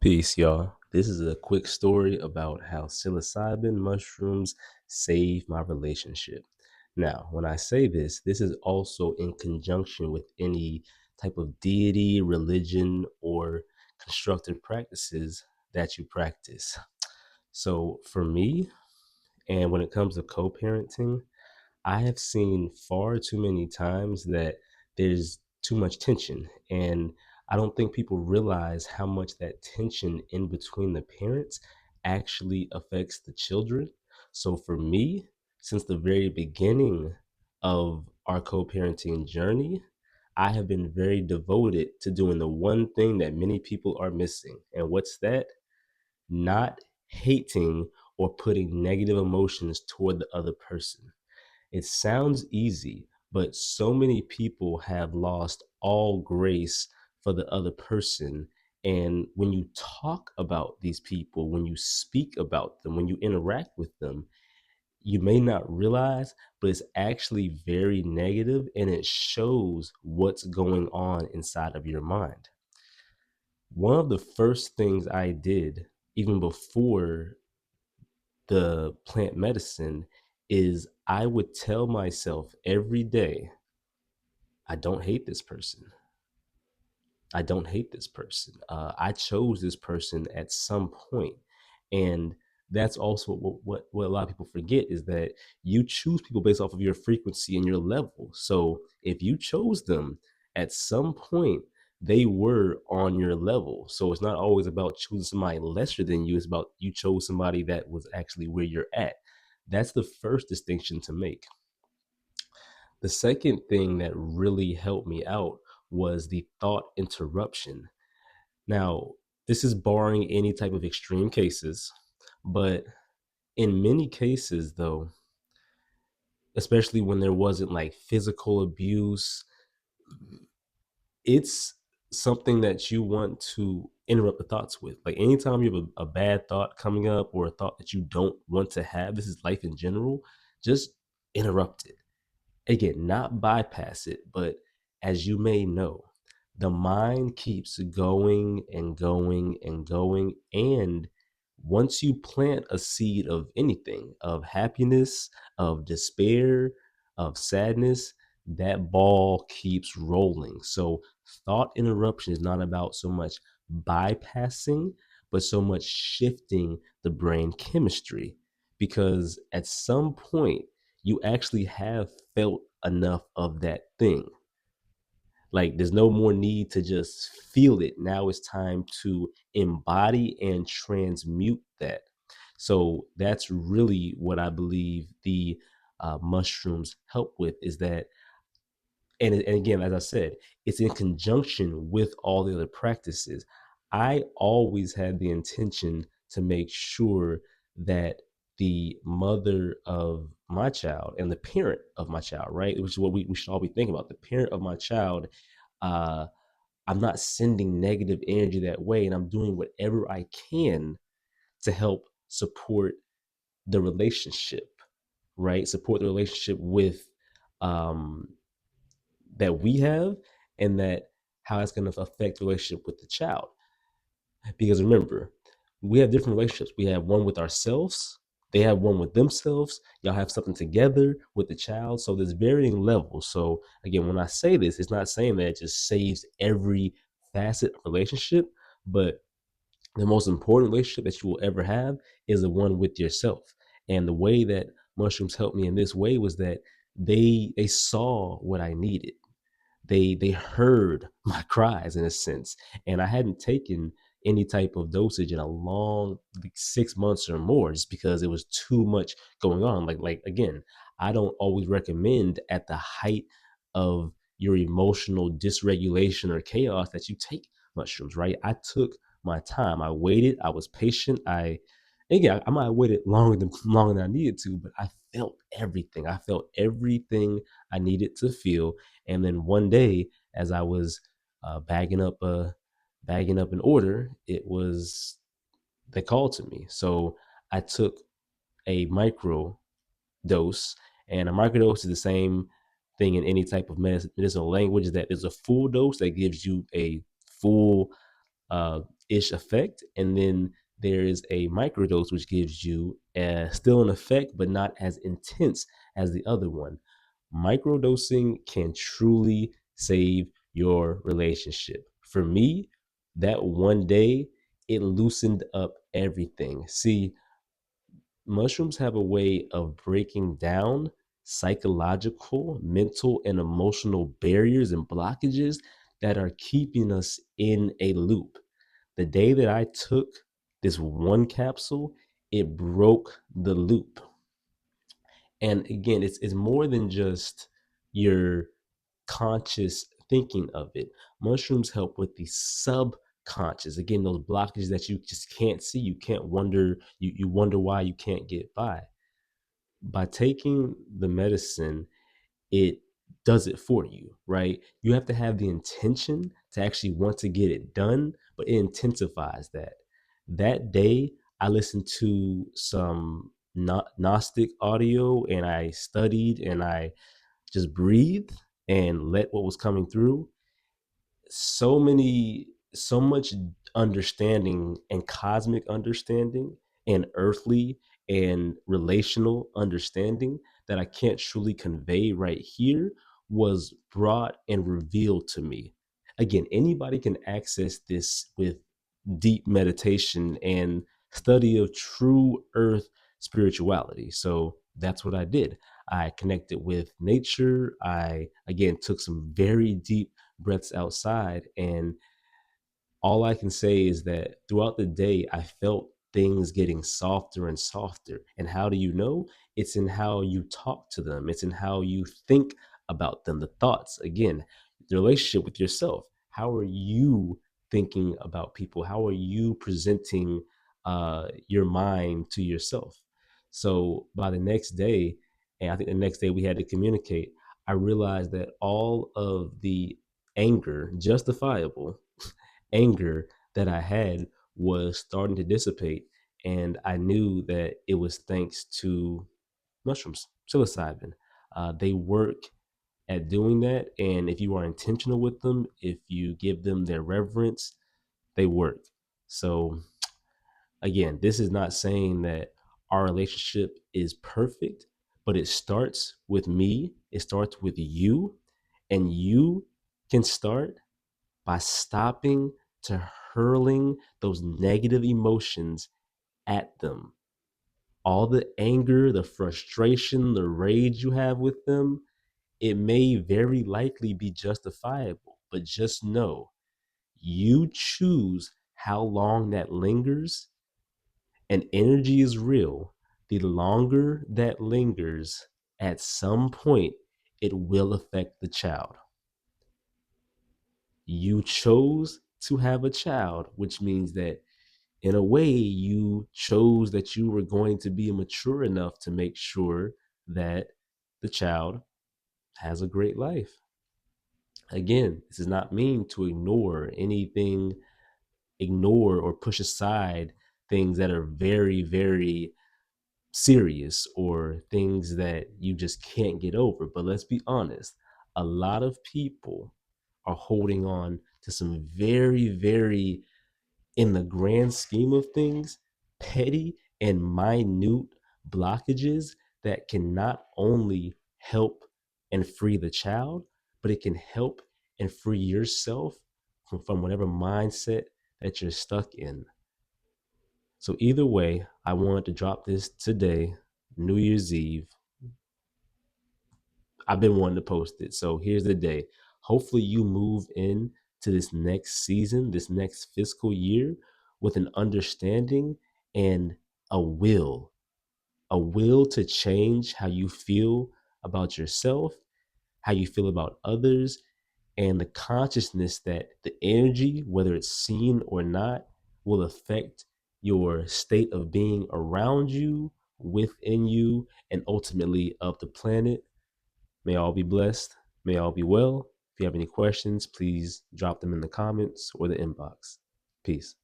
Peace, y'all. This is a quick story about how psilocybin mushrooms saved my relationship. Now, when I say this is also in conjunction with any type of deity, religion, or constructive practices that you practice. So, for me, and when it comes to co parenting, I have seen far too many times that there's too much tension. And I don't think people realize how much that tension in between the parents actually affects the children. So for me, since the very beginning of our co parenting journey, I have been very devoted to doing the one thing that many people are missing. And what's that? Not hating or putting negative emotions toward the other person. It sounds easy, but so many people have lost all grace for the other person. And when you talk about these people, when you speak about them, when you interact with them, you may not realize, but it's actually very negative and it shows what's going on inside of your mind. One of the first things I did, even before the plant medicine, is I would tell myself every day, I don't hate this person. I don't hate this person. I chose this person at some point. And that's also what a lot of people forget is that you choose people based off of your frequency and your level. So if you chose them at some point, they were on your level. So it's not always about choosing somebody lesser than you. It's about you chose somebody that was actually where you're at. That's the first distinction to make. The second thing that really helped me out was the thought interruption. Now, this is barring any type of extreme cases, but in many cases, though, especially when there wasn't like physical abuse, it's something that you want to interrupt the thoughts with. Like anytime you have a bad thought coming up or a thought that you don't want to have, this is life in general, just interrupt it. Again, not bypass it, but as you may know, the mind keeps going and going and going. And once you plant a seed of anything, of happiness, of despair, of sadness, that ball keeps rolling. So, thought interruption is not about so much bypassing, but so much shifting the brain chemistry. Because at some point, you actually have felt enough of that thing. Like there's no more need to just feel it. Now it's time to embody and transmute that. So that's really what I believe the mushrooms help with is that, and again, as I said, it's in conjunction with all the other practices. I always had the intention to make sure that the mother of my child and the parent of my child, right, which is what we should all be thinking about, the parent of my child, uh, I'm not sending negative energy that way, and I'm doing whatever I can to help support the relationship, right? Support the relationship with um, that we have, and that how it's going to affect the relationship with the child. Because remember, we have different relationships. We have one with ourselves. They have one with themselves. Y'all have something together with the child. So there's varying levels. So again, when I say this, it's not saying that it just saves every facet of relationship, but the most important relationship that you will ever have is the one with yourself. And the way that mushrooms helped me in this way was that they saw what I needed. They heard my cries in a sense, and I hadn't taken any type of dosage in a long, like, 6 months or more, just because it was too much going on. Like again, I don't always recommend at the height of your emotional dysregulation or chaos that you take mushrooms, right? I took my time. I waited. I was patient. Again, I might have waited longer than I needed to, but I felt everything. I felt everything I needed to feel. And then one day, as I was bagging up an order, it was they called to me. So I took a micro dose, and a microdose is the same thing in any type of medicinal language. That is a full dose that gives you a full ish effect, and then there is a microdose which gives you still an effect but not as intense as the other one. Microdosing can truly save your relationship. For me, that one day, it loosened up everything. See, mushrooms have a way of breaking down psychological, mental, and emotional barriers and blockages that are keeping us in a loop. The day that I took this one capsule, it broke the loop. And again, it's more than just your conscious thinking of it. Mushrooms help with the subconscious. Again, those blockages that you just can't see. You can't wonder, you wonder why you can't get by. By taking the medicine, it does it for you, right? You have to have the intention to actually want to get it done, but it intensifies that. That day, I listened to some Gnostic audio, and I studied, and I just breathed and let what was coming through. So much understanding, and cosmic understanding, and earthly and relational understanding that I can't truly convey right here was brought and revealed to me. Again, anybody can access this with deep meditation and study of true earth spirituality. So that's what I did. I connected with nature. I, again, took some very deep breaths outside, and all I can say is that throughout the day, I felt things getting softer and softer. And how do you know? It's in how you talk to them, it's in how you think about them, the thoughts. Again, the relationship with yourself. How are you thinking about people? How are you presenting your mind to yourself? So by the next day, and I think the next day we had to communicate, I realized that all of the anger, justifiable anger that I had, was starting to dissipate. And I knew that it was thanks to mushrooms, psilocybin. They work at doing that. And if you are intentional with them, if you give them their reverence, they work. So, again, this is not saying that our relationship is perfect, but it starts with me, it starts with you, and you can start by stopping to hurling those negative emotions at them. All the anger, the frustration, the rage you have with them, it may very likely be justifiable, but just know you choose how long that lingers, and energy is real. The longer that lingers, at some point, it will affect the child. You chose to have a child, which means that in a way, you chose that you were going to be mature enough to make sure that the child has a great life. Again, this does not mean to ignore anything, ignore or push aside things that are very, very serious, or things that you just can't get over. But let's be honest, a lot of people are holding on to some very, very, in the grand scheme of things, petty and minute blockages that can not only help and free the child, but it can help and free yourself from whatever mindset that you're stuck in. So, either way, I wanted to drop this today, New Year's Eve. I've been wanting to post it. So here's the day. Hopefully you move in to this next season, this next fiscal year, with an understanding and a will to change how you feel about yourself, how you feel about others, and the consciousness that the energy, whether it's seen or not, will affect your state of being around you, within you, and ultimately of the planet. May all be blessed. May all be well. If you have any questions, please drop them in the comments or the inbox. Peace.